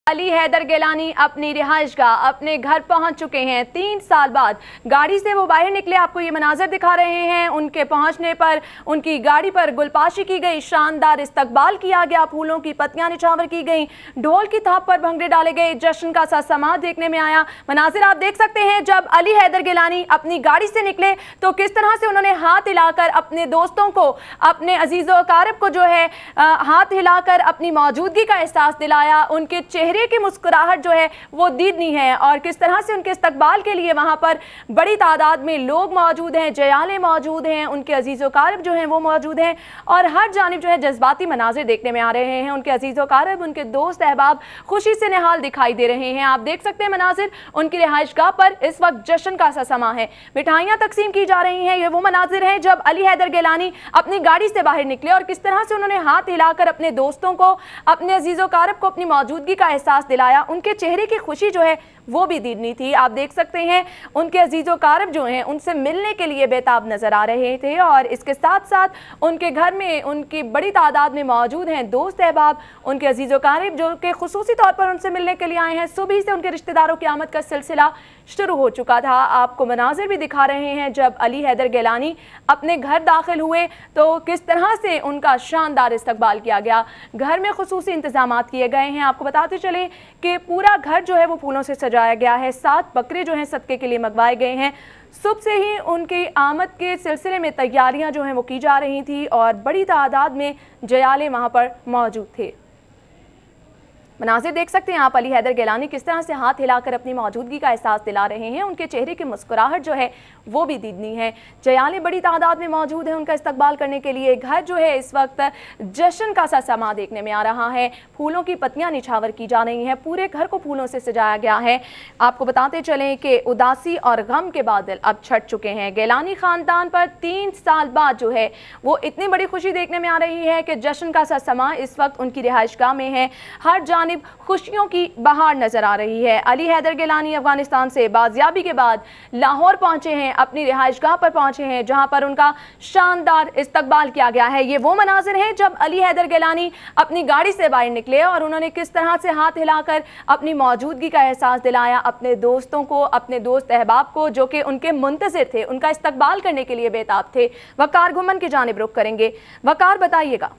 अली हैदर गिलानी अपनी रिहाइशगाह अपने घर पहुंच चुके हैं। 3 साल बाद गाड़ी से वो बाहर निकले। आपको ये मनाजर दिखा रहे हैं। उनके पहुंचने पर उनकी गाड़ी पर गुलपाशी की गई, शानदार इस्तकबाल किया गया, फूलों की पत्तियां निछावर की गई, ढोल की थाप पर भंगड़े डाले गए, जश्न का सा समाज देखने में आया। मनाजिर आप देख सकते हैं। जब अली हैदर गिलानी अपनी गाड़ी से निकले तो किस तरह से उन्होंने हाथ हिलाकर अपने दोस्तों को, अपने अजीजों अकारब को जो है हाथ हिलाकर अपनी मौजूदगी का एहसास दिलाया। उनके चेहरे की मुस्कुराहट जो है वो दीदनी है और किस तरह से उनके इस्तकबाल के लिए वहां पर बड़ी तादाद में लोग मौजूद हैं, जयाले मौजूद हैं, उनके अजीजों कारब जो हैं वो मौजूद हैं और हर जानिब जो है जज्बाती मनाजिर देखने में आ रहे हैं। उनके अजीजों कारब, उनके दोस्त अहबाब खुशी से निहाल दिखाई दे रहे हैं। आप देख सकते हैं मनाजिर, उनकी रिहाइशगाह पर इस वक्त जश्न का सा समा है, मिठाइयां तकसीम की जा रही हैं। ये वो मनाजिर हैं जब अली हैदर गिलानी अपनी गाड़ी से बाहर निकले और किस तरह से उन्होंने हाथ हिलाकर अपने दोस्तों को, अपने अजीजों कारब को अपनी मौजूदगी का एहसास दिलाया। उनके चेहरे की खुशी जो है वो भी दीदनी थी। आप देख सकते हैं उनके अजीजों कारब जो हैं उनसे मिलने के लिए बेताब नजर आ रहे थे और इसके साथ साथ उनके घर में उनकी बड़ी तादाद में मौजूद हैं दोस्त अहबाब, उनके अजीजों कारब जो कि खुसूसी तौर पर उनसे मिलने के लिए आए हैं। सुबह से उनके रिश्तेदारों की आमद का सिलसिला शुरू हो चुका था। आपको मनाजिर भी दिखा रहे हैं जब अली हैदर गिलानी अपने घर दाखिल हुए तो किस तरह से उनका शानदार इस्तकबाल किया गया। घर में खुसूसी इंतजाम किए गए हैं। आपको बताते चले कि पूरा घर जो है वो फूलों से सजाया गया है। 7 बकरे जो हैं सदके के लिए मंगवाए गए हैं। सुबह से ही उनकी आमद के सिलसिले में तैयारियां जो हैं वो की जा रही थी और बड़ी तादाद में जयाले वहां पर मौजूद थे। मनाजिर देख सकते हैं आप, अली हैदर गिलानी किस तरह से हाथ हिलाकर अपनी मौजूदगी का एहसास दिला रहे हैं। उनके चेहरे की मुस्कुराहट जो है वो भी दीदनी है। जयाले बड़ी तादाद में मौजूद हैं उनका इस्तकबाल करने के लिए। घर जो है इस वक्त जश्न का सा समा देखने में आ रहा है। फूलों की पत्तियां निछावर की जा रही हैं, पूरे घर को फूलों से सजाया गया है। आपको बताते चलें कि उदासी और गम के बादल अब छट चुके हैं। गिलानी खानदान पर 3 साल बाद जो है वो इतनी बड़ी खुशी देखने में आ रही है कि जश्न का सा समा इस वक्त उनकी रिहाइशगाह में है। हर खुशियों की बहार नजर आ रही है। अली हैदर गिलानी अफगानिस्तान से बाजियाबी के बाद लाहौर पहुंचे हैं, अपनी रिहाइशगाह पर पहुंचे हैं जहां पर उनका शानदार इस्तकबाल किया गया है। ये वो मनाजिर हैं जब अली हैदर गिलानी अपनी गाड़ी से बाहर निकले और उन्होंने किस तरह से हाथ हिलाकर अपनी मौजूदगी का एहसास दिलाया अपने दोस्तों को, अपने दोस्त अहबाब को जो कि उनके मुंतज़िर थे, उनका इस्तकबाल करने के लिए बेताब थे। वकार घुमन की जानिब रुख करेंगे। वकार बताइएगा।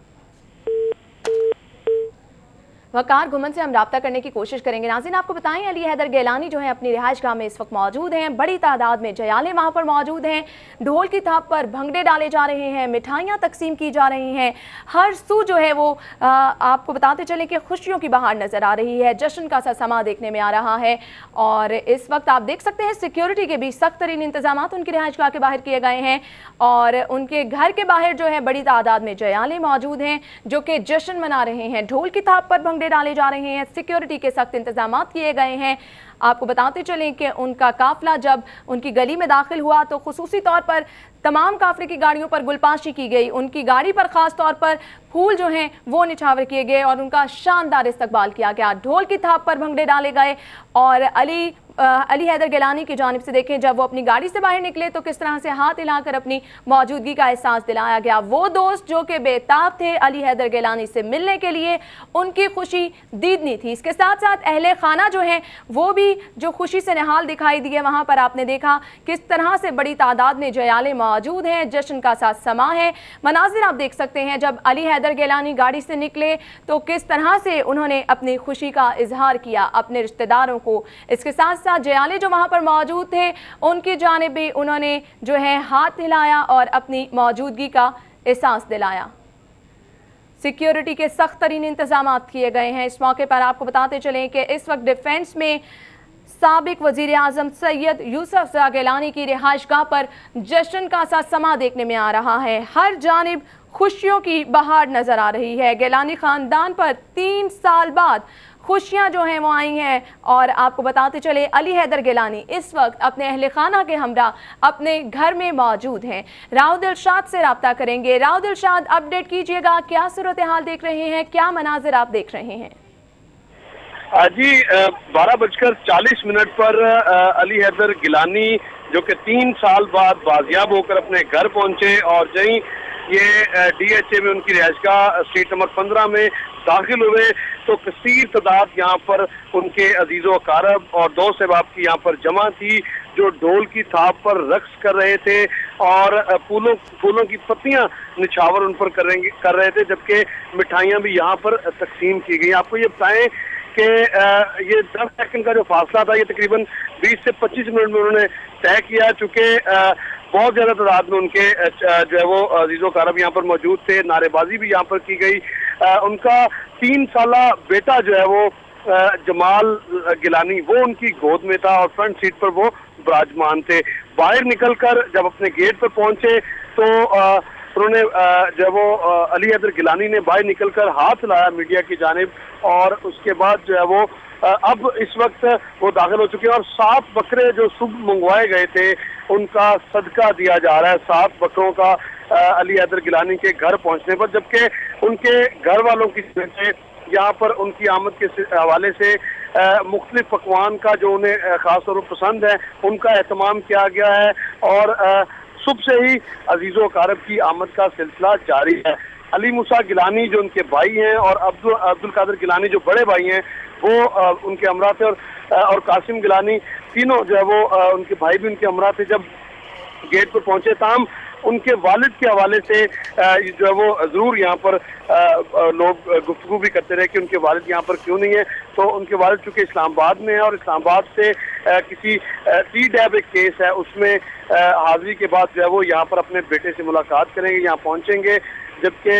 वकार घुमन से हम राब्ता करने की कोशिश करेंगे। नाज़रीन आपको बताएं, अली हैदर गिलानी जो है अपनी रिहाइशगाह में इस वक्त मौजूद हैं। बड़ी तादाद में जयाले वहां पर मौजूद हैं। ढोल की थाप पर भंगड़े डाले जा रहे हैं, मिठाइयां तकसीम की जा रही हैं। हर सू जो है वो आपको बताते चलें कि खुशियों की बहार नजर आ रही है। जश्न का सा समा देखने में आ रहा है और इस वक्त आप देख सकते हैं सिक्योरिटी के भी सख्त तरीन इंतजाम उनकी रिहाइशगाह के बाहर किए गए हैं और उनके घर के बाहर जो है बड़ी तादाद में जयाले मौजूद हैं जो कि जश्न मना रहे हैं। ढोल की थाप पर भंगड़े डाले जा रहे हैं। सिक्योरिटी के सख्त इंतजाम किए गए हैं। आपको बताते चलें कि उनका काफिला जब उनकी गली में दाखिल हुआ तो खुसूसी तौर पर तमाम काफिले की गाड़ियों पर गुलपाशी की गई। उनकी गाड़ी पर खास तौर पर फूल जो हैं वो निछावर किए गए और उनका शानदार इस्तकबाल किया गया। ढोल की थाप पर भंगड़े डाले गए और अली हैदर गिलानी की जानिब से देखें जब वो अपनी गाड़ी से बाहर निकले तो किस तरह से हाथ हिलाकर अपनी मौजूदगी का एहसास दिलाया गया। वो दोस्त जो कि बेताब थे अली हैदर गिलानी से मिलने के लिए, उनकी खुशी दीदनी थी। इसके साथ साथ अहले खाना जो हैं वो भी जो खुशी से निहाल दिखाई दिए। वहां पर आपने देखा किस तरह से बड़ी तादाद में जयाले मौजूद हैं। जश्न का साथ समा है। मनाजिर आप देख सकते हैं जब अली हैदर गिलानी गाड़ी से निकले तो किस तरह से उन्होंने अपनी खुशी का इजहार किया अपने रिश्तेदारों को। इसके साथ साथ जयाले जो वहां पर मौजूद थे उनकी जानिब भी उन्होंने जो है हाथ हिलाया और अपनी मौजूदगी का एहसास दिलाया। सिक्योरिटी के सख्त तरीन इंतजाम किए गए हैं। इस मौके पर आपको बताते चलें कि इस वक्त डिफेंस में साबिक वजीर आजम सैयद यूसुफ ज़ा गिलानी की रिहाइशगाह पर जश्न का सा समा देखने में आ रहा है। हर जानिब खुशियों की बहार नजर आ रही है। गिलानी खानदान पर 3 साल बाद खुशियां जो हैं वो आई हैं और आपको बताते चले अली हैदर गिलानी इस वक्त अपने अहले खाना के हमरा अपने घर में मौजूद हैं। राव दिलशाद से राब्ता करेंगे। राव दिलशाद अपडेट कीजिएगा, क्या सूरत हाल देख रहे हैं, क्या मनाजिर आप देख रहे हैं? जी 12:40 पर अली हैदर गिलानी जो कि 3 साल बाद बाजियाब होकर अपने घर पहुंचे और जहीं ये DHA में उनकी रिहाइशगाह स्ट्रीट नंबर 15 में दाखिल हुए तो कसीर तादाद यहाँ पर उनके अजीज़ो अकारब और दोस्त अहबाब की यहाँ पर जमा थी, जो ढोल की थाप पर रक्स कर रहे थे और फूलों की पत्तियां निछावर उन पर कर रहे थे, जबकि मिठाइयां भी यहाँ पर तकसीम की गई। आपको ये बताएं कि ये 10 सेकंड का जो फासला था, ये तकरीबन 20 से 25 मिनट में उन्होंने तय किया, चूँकि बहुत ज़्यादा तादाद में उनके जो है वो अजीज़ो कारब यहाँ पर मौजूद थे। नारेबाजी भी यहाँ पर की गई। उनका 3 साला बेटा जो है वो जमाल गिलानी, वो उनकी गोद में था और फ्रंट सीट पर वो विराजमान थे। बाहर निकलकर जब अपने गेट पर पहुंचे तो उन्होंने जो है वो अली हैदर गिलानी ने बाहर निकलकर हाथ लाया मीडिया की जानिब, और उसके बाद जो है वो अब इस वक्त वो दाखिल हो चुके हैं और 7 बकरे जो सुबह मंगवाए गए थे उनका सदका दिया जा रहा है। 7 बकरों का अली हैदर गिलानी के घर पहुंचने पर, जबकि उनके घर वालों की से यहाँ पर उनकी आमद के हवाले से मुख्तलिफ पकवान का जो उन्हें खासतौर पर पसंद है उनका एहतमाम किया गया है, और सुबह से ही अजीज़ो अकारब की आमद का सिलसिला जारी है। अली मूसा गिलानी जो उनके भाई हैं और अब्दुल कादिर गिलानी जो बड़े भाई हैं वो उनके हमरा थे, और कासिम गिलानी, तीनों जो है वो उनके भाई भी उनके हमरा थे। जब गेट पर पहुंचे ताम उनके वालिद के हवाले से जो है वो ज़रूर यहाँ पर लोग गुफ्तगू भी करते रहे कि उनके वालिद यहाँ पर क्यों नहीं है। तो उनके वालिद चूँकि इस्लामाबाद में है और इस्लामाबाद से किसी CDAB एक केस है उसमें हाजिरी के बाद जो है वो यहाँ पर अपने बेटे से मुलाकात करेंगे, यहाँ पहुँचेंगे। जबकि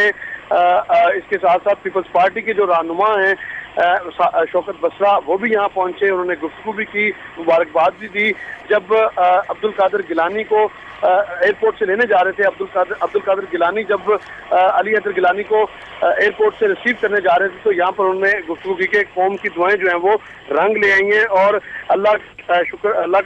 इसके साथ साथ पीपल्स पार्टी के जो रहनुमा हैं शौकत बसरा, वो भी यहाँ पहुँचे, उन्होंने गुफ्तगू भी की, मुबारकबाद भी दी। जब अब्दुल कादिर गिलानी को एयरपोर्ट से लेने जा रहे थे, अब्दुल कादिर गिलानी जब अली हैदर गिलानी को एयरपोर्ट से रिसीव करने जा रहे थे तो यहाँ पर उन्होंने गुफ्तगू की कि कौम की दुआएं जो हैं वो रंग ले आई हैं और अल्लाह का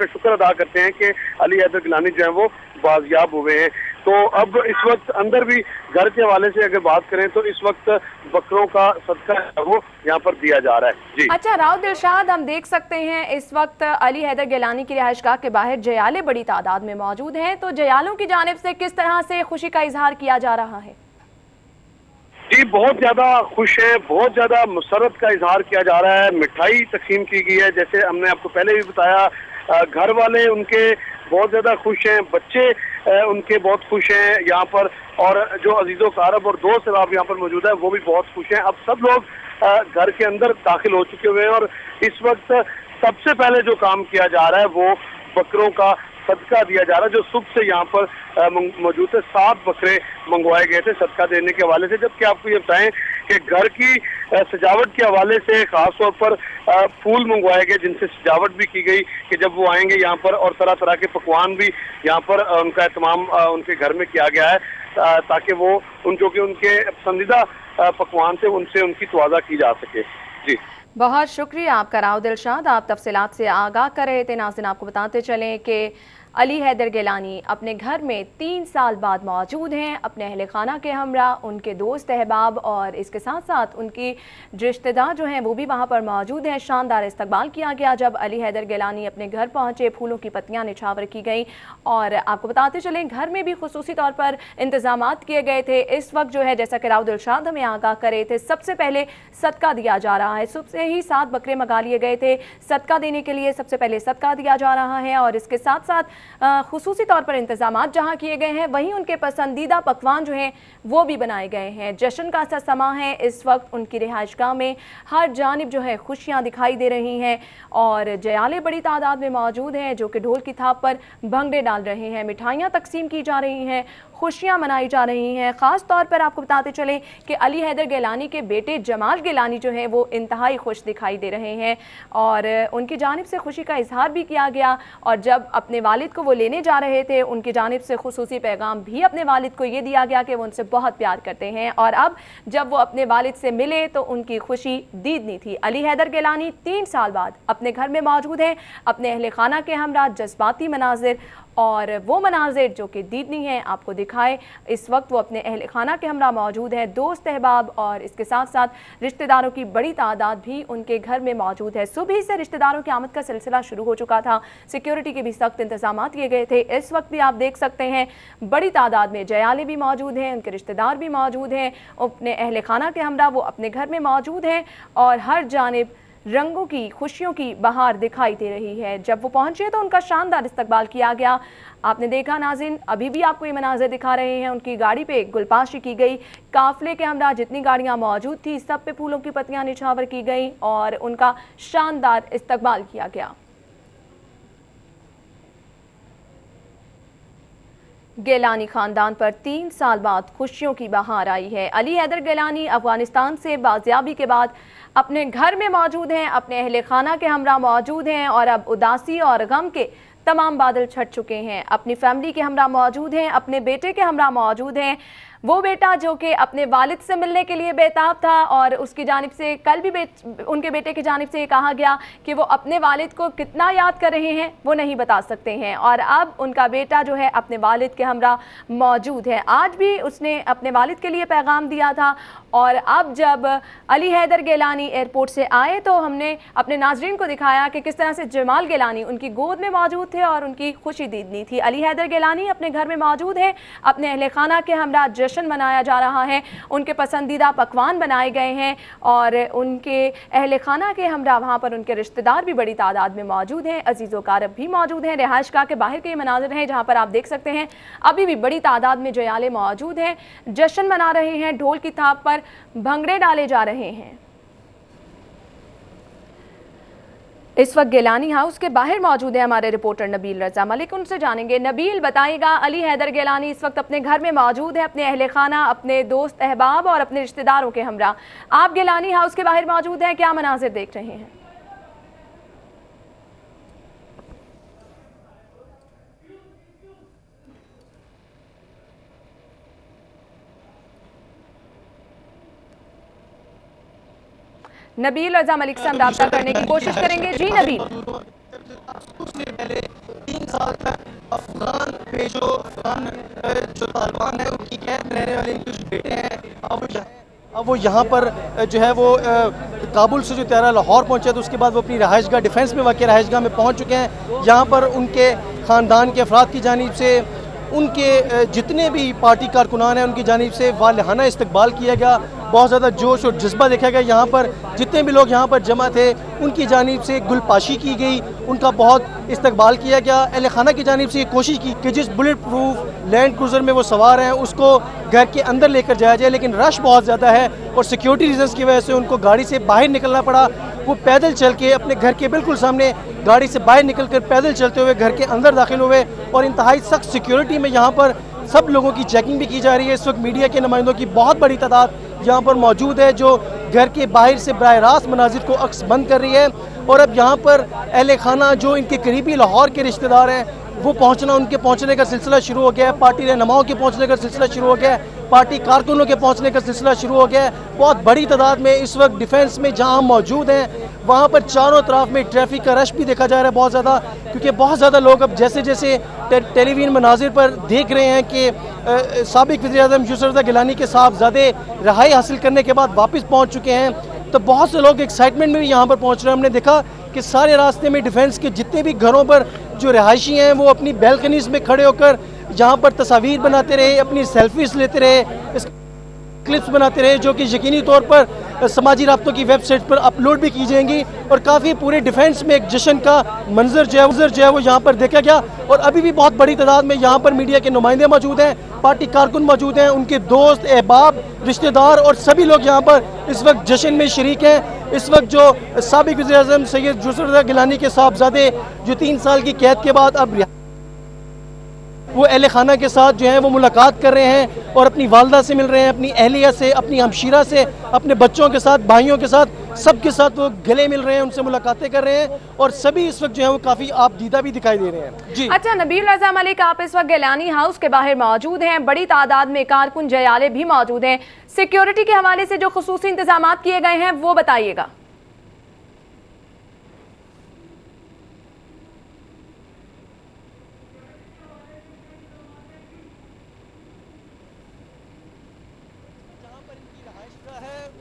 शुक्र अदा करते हैं कि अली हैदर गिलानी जो है वो बाजियाब हुए हैं। तो अब इस वक्त अंदर भी घर के हवाले से अगर बात करें तो इस वक्त बकरों का सदका वो यहाँ पर दिया जा रहा है। जी अच्छा राव दिलशाद, हम देख सकते हैं इस वक्त अली हैदर गिलानी की रिहाइशगाह के बाहर जयाले बड़ी तादाद में मौजूद हैं, तो जयालों की जानिब से किस तरह से खुशी का इजहार किया जा रहा है? जी बहुत ज्यादा खुश है, बहुत ज्यादा मुसरत का इजहार किया जा रहा है। मिठाई तकसीम की गई है, जैसे हमने आपको पहले भी बताया। घर वाले उनके बहुत ज्यादा खुश हैं, बच्चे उनके बहुत खुश हैं यहाँ पर, और जो अजीज़ो कारब और दोस्त अहबाब यहाँ पर मौजूद है वो भी बहुत खुश हैं। अब सब लोग घर के अंदर दाखिल हो चुके हुए हैं और इस वक्त सबसे पहले जो काम किया जा रहा है वो बकरों का सदका दिया जा रहा है, जो सुबह से यहाँ पर मौजूद है। 7 बकरे मंगवाए गए थे सदका देने के हवाले से। जबकि आपको ये बताएं कि घर की सजावट के हवाले से खास तौर पर फूल मंगवाए गए जिनसे सजावट भी की गई कि जब वो आएंगे यहाँ पर, और तरह तरह के पकवान भी यहाँ पर उनका एहतमाम उनके घर में किया गया है ताकि वो जो कि उनके पसंदीदा पकवान थे उनसे उनकी तवाज़ा की जा सके। जी बहुत शुक्रिया आपका राव दिलशाद, आप तफसीलात से आगाह कर रहे थे। नाज़रीन आपको बताते चलें कि अली हैदर गिलानी अपने घर में 3 साल बाद मौजूद हैं, अपने अहले खाना के हमरा, उनके दोस्त अहबाब और इसके साथ साथ उनकी रिश्तेदार जो हैं वो भी वहाँ पर मौजूद हैं। शानदार इस्तकबाल किया गया जब अली हैदर गिलानी अपने घर पहुँचे, फूलों की पत्तियाँ निछावर की गई। और आपको बताते चलें घर में भी खुसूसी तौर पर इंतजामात किए गए थे। इस वक्त जो है जैसा कि राव दिलशाद हमें आगाह कर रहे थे, सबसे पहले सदका दिया जा रहा है। सुबह से ही 7 बकरे मंगा लिए गए थे सदका देने के लिए, सबसे पहले सदका दिया जा रहा है और इसके साथ साथ खुसूसी तौर पर इंतजामात जहाँ किए गए हैं वहीं उनके पसंदीदा पकवान जो हैं वो भी बनाए गए हैं। जश्न का सा समा है इस वक्त उनकी रिहाइशगाह में, हर जानिब जो है खुशियाँ दिखाई दे रही हैं और जयाले बड़ी तादाद में मौजूद हैं जो कि ढोल की थाप पर भंगड़े डाल रहे हैं, मिठाइयाँ तकसीम की जा रही हैं, खुशियाँ मनाई जा रही हैं। ख़ास तौर पर आपको बताते चलें कि अली हैदर गिलानी के बेटे जमाल गिलानी जो हैं वो इंतहाई खुश दिखाई दे रहे हैं और उनकी जानिब से खुशी का इजहार भी किया गया। और जब अपने वालिद को वो लेने जा रहे थे उनकी जानिब से खुसूसी पैगाम भी अपने वालिद को ये दिया गया कि वो उनसे बहुत प्यार करते हैं। और अब जब वो अपने वालिद से मिले तो उनकी खुशी दीदनी थी। अली हैदर गिलानी 3 साल बाद अपने घर में मौजूद हैं, अपने अहले खाना के हमरा, जज्बाती मनाजिर और वो मनाजिर जो कि दीदनी हैं आपको दिखाए। इस वक्त वो अपने अहल खाना के हमरा मौजूद हैं, दोस्त अहबाब और इसके साथ साथ रिश्तेदारों की बड़ी तादाद भी उनके घर में मौजूद है। सुबह से रिश्तेदारों की आमद का सिलसिला शुरू हो चुका था, सिक्योरिटी के भी सख्त इंतजाम किए गए थे। इस वक्त भी आप देख सकते हैं बड़ी तादाद में जयाले भी मौजूद हैं, उनके रिश्तेदार भी मौजूद हैं, अपने अहल खाना के हमरा वो अपने घर में मौजूद हैं और हर जानिब रंगों की खुशियों की बहार दिखाई दे रही है। जब वो पहुंचे तो उनका शानदार इस्तकबाल किया गया। आपने देखा नाज़रीन, अभी भी आपको ये मनाज़िर दिखा रहे हैं, उनकी गाड़ी पे गुलपाशी की गई, काफिले के हमरा जितनी गाड़ियां मौजूद थी सब पे फूलों की पत्तियां निछावर की गई और उनका शानदार इस्तकबाल किया गया। गिलानी खानदान पर 3 साल बाद खुशियों की बहार आई है। अली हैदर गिलानी अफगानिस्तान से बाजियाबी के बाद अपने घर में मौजूद हैं, अपने अहले खाना के हमरा मौजूद हैं और अब उदासी और गम के तमाम बादल छट चुके हैं। अपनी फैमिली के हमरा मौजूद हैं, अपने बेटे के हमरा मौजूद हैं। वो बेटा जो कि अपने वालिद से मिलने के लिए बेताब था और उसकी जानिब से कल भी उनके बेटे की जानिब से ये कहा गया कि वो अपने वालिद को कितना याद कर रहे हैं वो नहीं बता सकते हैं और अब उनका बेटा जो है अपने वालिद के हमरा मौजूद है। आज भी उसने अपने वालिद के लिए पैगाम दिया था और अब जब अली हैदर गिलानी एयरपोर्ट से आए तो हमने अपने नाजरीन को दिखाया कि किस तरह से जमाल गिलानी उनकी गोद में मौजूद थे और उनकी खुशी दीदनी थी। अली हैदर गिलानी अपने घर में मौजूद हैं, अपने अहले खाना के हमरा जश्न मनाया जा रहा है, उनके पसंदीदा पकवान बनाए गए हैं और उनके अहले खाना के हमरा वहाँ पर उनके रिश्तेदार भी बड़ी तादाद में मौजूद हैं, अजीज़ो कारब भी मौजूद हैं। रिहाइश गाह के बाहर के ये मनाजिर हैं जहाँ पर आप देख सकते हैं अभी भी बड़ी तादाद में जयाले मौजूद हैं, जश्न मना रहे हैं, ढोल की थाप पर भंगड़े डाले जा रहे हैं। इस वक्त गिलानी हाउस के बाहर मौजूद है हमारे रिपोर्टर नबील रजा मलिक, उनसे जानेंगे। नबील, बताइएगा, अली हैदर गिलानी इस वक्त अपने घर में मौजूद है, अपने अहले खाना, अपने दोस्त अहबाब और अपने रिश्तेदारों के हमरा। आप गिलानी हाउस के बाहर मौजूद हैं, क्या मनाजिर देख रहे हैं? नबील रजा मलिक से हम राब्ता करने की कोशिश करेंगे। जी नबील। पहले 3 साल तक अफगान जो तालिबान है उनकी कैद में रहने वाले कुछ बेटे हैं, अब वो यहाँ पर जो है वो काबुल से जो त्यारा लाहौर पहुँचे तो उसके बाद वो अपनी रहायशगाह डिफेंस में वाक़ रहायशगाह में पहुँच चुके हैं। यहाँ पर उनके ख़ानदान के अफराद की जानिब से उनके जितने भी पार्टी कारकुनान हैं उनकी जानिब से वालिहाना इस्तकबाल किया गया, बहुत ज़्यादा जोश और जज्बा देखा गया। यहाँ पर जितने भी लोग यहाँ पर जमा थे उनकी जानिब से गुलपाशी की गई, उनका बहुत इस्तकबाल किया गया। अहले खाना की जानिब से ये कोशिश की कि जिस बुलेट प्रूफ लैंड क्रूज़र में वो सवार हैं उसको घर के अंदर लेकर जाया जाए, लेकिन रश बहुत ज़्यादा है और सिक्योरिटी रीजन्स की वजह से उनको गाड़ी से बाहर निकलना पड़ा। वो पैदल चल के अपने घर के बिल्कुल सामने गाड़ी से बाहर निकलकर पैदल चलते हुए घर के अंदर दाखिल हुए और इंतहाई सख्त सिक्योरिटी में यहाँ पर सब लोगों की चेकिंग भी की जा रही है। इस वक्त मीडिया के नुमाइंदों की बहुत बड़ी तादाद यहाँ पर मौजूद है जो घर के बाहर से बराह रास्त मनाजिर को अक्स बंद कर रही है और अब यहाँ पर अहले खाना जो इनके करीबी लाहौर के रिश्तेदार हैं वो उनके पहुँचने का सिलसिला शुरू हो गया है। पार्टी रहनुमाओं के पहुँचने का सिलसिला शुरू हो गया है, पार्टी कारकुनों के पहुँचने का सिलसिला शुरू हो गया है। बहुत बड़ी तादाद में इस वक्त डिफेंस में जहाँ हम मौजूद हैं वहाँ पर चारों तरफ में ट्रैफिक का रश भी देखा जा रहा है बहुत ज़्यादा, क्योंकि बहुत ज़्यादा लोग अब जैसे जैसे टेलीविजन मनाजिर पर देख रहे हैं कि साबिक वज़ीर-ए-आज़म यूसुफ रज़ा गिलानी के साहबज़ादे रहाई हासिल करने के बाद वापस पहुँच चुके हैं, तो बहुत से लोग एक्साइटमेंट में भी यहाँ पर पहुँच रहे हैं। हमने देखा कि सारे रास्ते में डिफेंस के जितने भी घरों पर जो रहायशी हैं वो अपनी बैल्कनीज में खड़े होकर यहाँ पर तस्वीर बनाते रहे, अपनी सेल्फीज लेते रहे, क्लिप्स बनाते रहे जो कि यकीनी तौर पर समाजी राब्तों की वेबसाइट पर अपलोड भी की जाएंगी और काफ़ी पूरे डिफेंस में एक जश्न का मंजर जो है वो यहाँ पर देखा गया। और अभी भी बहुत बड़ी तादाद में यहाँ पर मीडिया के नुमाइंदे मौजूद हैं, पार्टी कारकुन मौजूद हैं, उनके दोस्त अहबाब रिश्तेदार और सभी लोग यहाँ पर इस वक्त जश्न में शरीक हैं। इस वक्त जो साबिक वज़ीर-ए-आज़म सैयद यूसुफ रज़ा गिलानी के साहबज़ादे जो 3 साल की कैद के बाद अब वो अहले खाना के साथ जो है वो मुलाकात कर रहे हैं और अपनी वालदा से मिल रहे हैं, अपनी अहलिया से, अपनी हमशीरा से, अपने बच्चों के साथ, भाइयों के साथ, सबके साथ वो गले मिल रहे हैं, उनसे मुलाकातें कर रहे हैं और सभी इस वक्त जो है वो काफ़ी आपदीदा भी दिखाई दे रहे हैं। जी अच्छा नबील रजा मलिक, आप इस वक्त गिलानी हाउस के बाहर मौजूद हैं, बड़ी तादाद में कारकुन जयाले भी मौजूद हैं, सिक्योरिटी के हवाले से जो खुसूसी इंतजाम किए गए हैं वो बताइएगा।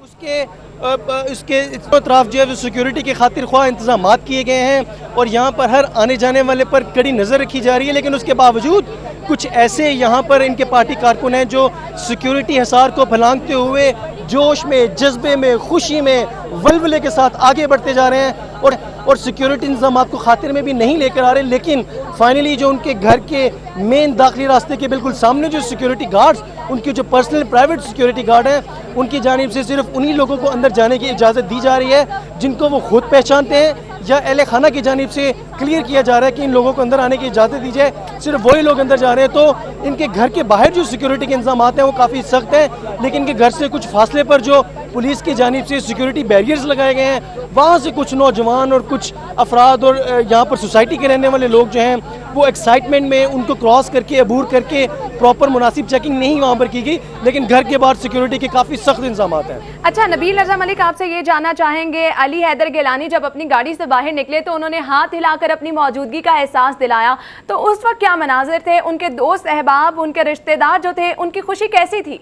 उसके तरफ जो है वो सिक्योरिटी की खातिर ख्वाह इंतजाम किए गए हैं और यहाँ पर हर आने जाने वाले पर कड़ी नज़र रखी जा रही है। लेकिन उसके बावजूद कुछ ऐसे यहाँ पर इनके पार्टी कारकुन हैं जो सिक्योरिटी हिसार को फलांगते हुए जोश में, जज्बे में, खुशी में, वलवले के साथ आगे बढ़ते जा रहे हैं और सिक्योरिटी इंतजाम को खातिर में भी नहीं लेकर आ रहे। लेकिन फाइनली जो उनके घर के मेन दाखिली रास्ते के बिल्कुल सामने जो सिक्योरिटी गार्ड्स, उनकी जो पर्सनल प्राइवेट सिक्योरिटी गार्ड हैं, उनकी जानिब से सिर्फ उन्हीं लोगों को अंदर जाने की इजाज़त दी जा रही है जिनको वो खुद पहचानते हैं या अहले खाना की जानिब से क्लियर किया जा रहा है कि इन लोगों को अंदर आने की इजाज़त दी जाए। सिर्फ वही लोग अंदर जा रहे हैं। तो इनके घर के बाहर जो सिक्योरिटी के इंतजाम हैं वो काफ़ी सख्त हैं, लेकिन इनके घर से कुछ फासले पर जो पुलिस की जानिब से सिक्योरिटी बैरियर्स लगाए गए हैं, वहाँ से कुछ नौजवान और कुछ अफराद और यहाँ पर सोसाइटी के रहने वाले लोग जो हैं वो एक्साइटमेंट में उनको क्रॉस करके, अबूर करके प्रॉपर मुनासिब चेकिंग नहीं वहाँ पर की गई, लेकिन घर के बाहर सिक्योरिटी के काफ़ी सख्त इंतजाम हैं। अच्छा नबील रजा मलिक, आपसे ये जानना चाहेंगे, अली हैदर गिलानी जब अपनी गाड़ी से बाहर निकले तो उन्होंने हाथ हिलाकर अपनी मौजूदगी का एहसास दिलाया, तो उस वक्त क्या मनाजिर थे? उनके दोस्त अहबाब, उनके रिश्तेदार जो थे, उनकी खुशी कैसी थी?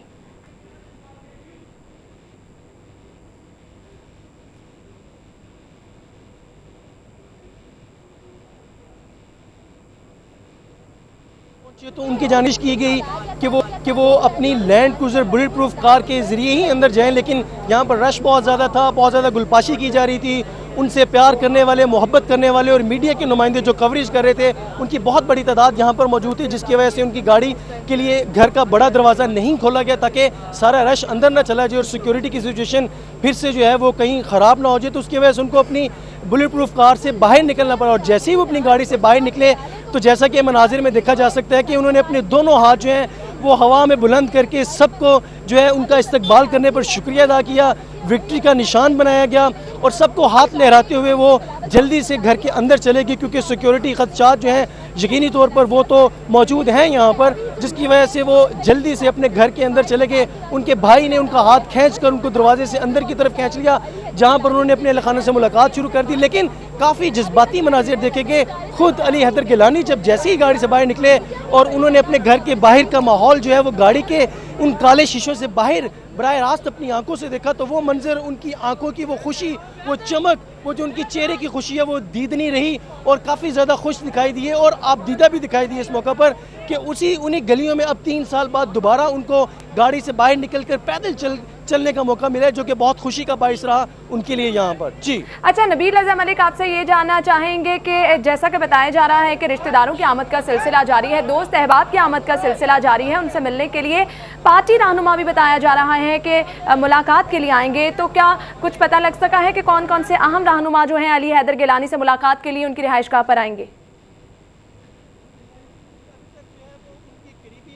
तो उनकी जानिश की गई कि वो अपनी land cruiser bullet proof car के जरिए ही अंदर जाएं, लेकिन यहाँ पर रश बहुत ज़्यादा था, बहुत ज़्यादा गुलपाशी की जा रही थी। उनसे प्यार करने वाले, मोहब्बत करने वाले और मीडिया के नुमाइंदे जो कवरेज कर रहे थे, उनकी बहुत बड़ी तादाद यहाँ पर मौजूद थी, जिसकी वजह से उनकी गाड़ी के लिए घर का बड़ा दरवाज़ा नहीं खोला गया ताकि सारा रश अंदर ना चला जाए और सिक्योरिटी की सिचुएशन फिर से जो है वो कहीं ख़राब ना हो जाए। तो उसकी वजह से उनको अपनी बुलेट प्रूफ कार से बाहर निकलना पड़ा और जैसे ही वो अपनी गाड़ी से बाहर निकले तो जैसा कि मनाजिर में देखा जा सकता है कि उन्होंने अपने दोनों हाथ जो हैं वो हवा में बुलंद करके सबको जो है उनका इस्तकबाल करने पर शुक्रिया अदा किया, विक्ट्री का निशान बनाया गया और सबको हाथ लहराते हुए वो जल्दी से घर के अंदर चले गए, क्योंकि सिक्योरिटी खदशात जो हैं यकीनी तौर पर वो तो मौजूद हैं यहाँ पर, जिसकी वजह से वो जल्दी से अपने घर के अंदर चले गए। उनके भाई ने उनका हाथ खींचकर उनको दरवाजे से अंदर की तरफ खींच लिया, जहाँ पर उन्होंने अपने अहले खाना से मुलाकात शुरू कर दी। लेकिन काफ़ी जज्बाती मनाजिर देखे गए। खुद अली हैदर गिलानी जब जैसे ही गाड़ी से बाहर निकले और उन्होंने अपने घर के बाहर का माहौल जो है वो गाड़ी के उन काले शीशों से बाहर बराह रास्त अपनी आंखों से देखा, तो वो मंजर, उनकी आंखों की वो खुशी, वो चमक, वो जो उनकी चेहरे की खुशी है वो दीदनी रही और काफ़ी ज़्यादा खुश दिखाई दिए और आप दीदा भी दिखाई दिए इस मौका पर कि उन्हीं गलियों में अब 3 साल बाद दोबारा उनको गाड़ी से बाहर निकलकर पैदल चलने का मौका मिला, जो कि बहुत खुशी का बाइस रहा उनके लिए यहाँ पर। जी अच्छा नबील रजा मलिक, आपसे ये जानना चाहेंगे कि जैसा कि बताया जा रहा है कि रिश्तेदारों की आमद का सिलसिला जारी है, दोस्त अहबाब की आमद का सिलसिला जारी है, उनसे मिलने के लिए पार्टी रहनुमा भी बताया जा रहा है कि मुलाकात के लिए आएंगे, तो क्या कुछ पता लग सका है कि कौन कौन से अहम रहनुमा जो हैं अली हैदर गिलानी से मुलाकात के लिए उनकी रिहाइशगाह पर आएंगे?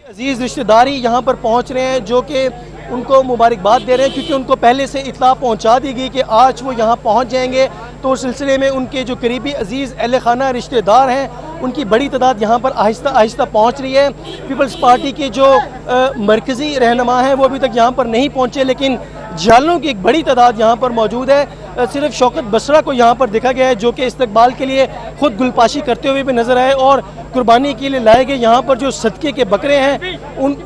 अजीज़ रिश्तेदारी यहाँ पर पहुँच रहे हैं जो कि उनको मुबारकबाद दे रहे हैं, क्योंकि उनको पहले से इत्तला पहुँचा दी गई कि आज वो यहाँ पहुँच जाएंगे। तो उस सिलसिले में उनके जो करीबी अजीज़ अहले खाना रिश्तेदार हैं उनकी बड़ी तादाद यहाँ पर आहिस्ता आहिस्ता पहुँच रही है। पीपल्स पार्टी के जो मरकज़ी रहनुमा हैं वो अभी तक यहाँ पर नहीं पहुँचे, लेकिन जालों की एक बड़ी तादाद यहाँ पर मौजूद है। सिर्फ शौकत बसरा को यहाँ पर देखा गया है जो कि इस्तकबाल के लिए खुद गुलपाशी करते हुए भी नजर आए और कुर्बानी के लिए लाए गए यहाँ पर जो सदके के बकरे हैं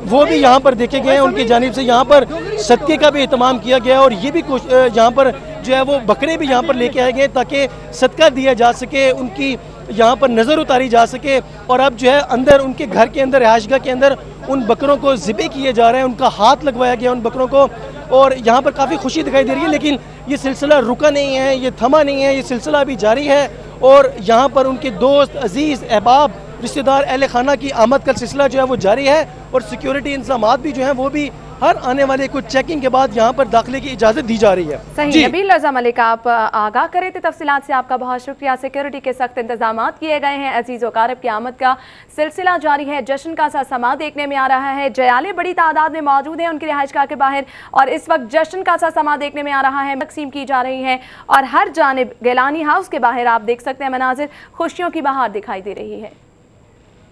वो भी यहाँ पर देखे गए हैं। उनकी जानिब से यहाँ पर सदके का भी एहतमाम किया गया और ये भी कुछ यहाँ पर जो है वो बकरे भी यहाँ पर लेके आए गए ताकि सदका दिया जा सके, उनकी यहाँ पर नज़र उतारी जा सके। और अब जो है अंदर उनके घर के अंदर, रिहाइशगाह के अंदर उन बकरों को ज़िबे किए जा रहे हैं, उनका हाथ लगवाया गया उन बकरों को और यहाँ पर काफ़ी खुशी दिखाई दे रही है। लेकिन ये सिलसिला रुका नहीं है, ये थमा नहीं है, ये सिलसिला अभी जारी है और यहाँ पर उनके दोस्त, अजीज़, अहबाब, रिश्तेदार, अहले खाना की आमद का सिलसिला जो है वो जारी है और सिक्योरिटी इंतजामात भी जो हैं वो भी हर आने वाले कुछ चेकिंग के बाद यहाँ पर दाखिले की इजाज़त दी जा रही है। सही। नबील रजा मलिक, आप आगाह करे थे तफसीलात से, आपका बहुत शुक्रिया। सिक्योरिटी के सख्त इंतजाम किए गए हैं, अजीज़ वकारब की आमद का सिलसिला जारी है, जश्न का सा समा देखने में आ रहा है, जयाले बड़ी तादाद में मौजूद हैं उनकी रिहाइशगाह के बाहर और इस वक्त जश्न का सा समा देखने में आ रहा है, तकसीम की जा रही है और हर जानिब गिलानी हाउस के बाहर आप देख सकते हैं मनाजिर, खुशियों की बहार दिखाई दे रही है।